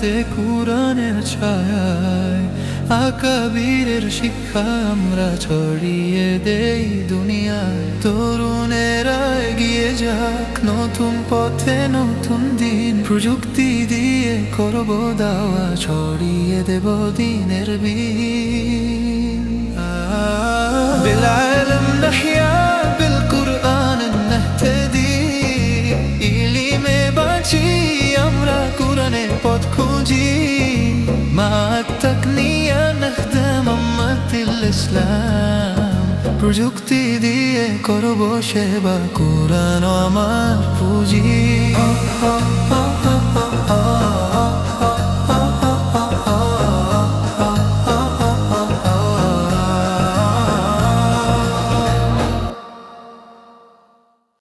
রাতে কুরআনের ছায়ায় আকাবিরের শিক্ষা আমরা ছড়িয়ে দেই দুনিয়ায়। তরুণেরা এগিয়ে যাক নতুন পথে, নতুন দিন প্রযুক্তি দিয়ে করব দাওয়া, ছড়িয়ে দেব দিনের বীজ। بالعلم نحيا بالقرآن نهتدي ইলমে বাঁচি আমরা কোরআনের পথ খুঁজি। مع التقنية نخدم أمة الإسلام প্রযুক্তি দিয়ে করব সেবা, কোরআন আমার